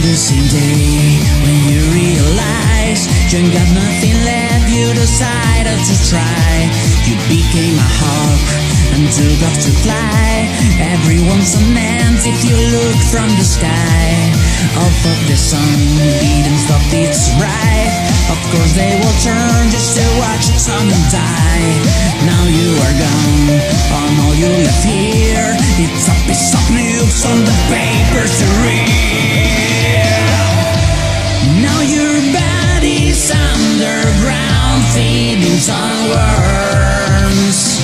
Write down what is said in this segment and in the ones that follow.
The same day when you realize you ain't got nothing left, you decided to try. You became a hawk and took off to fly. Everyone's an ant if you look from the sky. Although the sun didn't stop its ride, of course they will turn just to watch the sun die. Now you are gone, and all you left here, it's a piece of news on the papers to read. Now your body's underground, feeding on worms,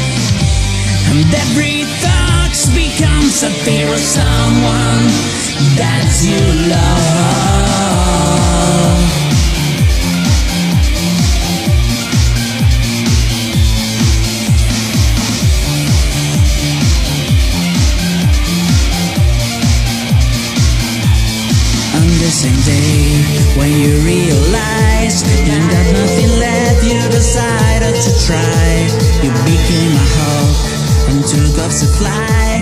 and every thought becomes a fear of someone that you love. On the same day when you realize you got nothing left, you decided to try. You became a hawk and took off to fly.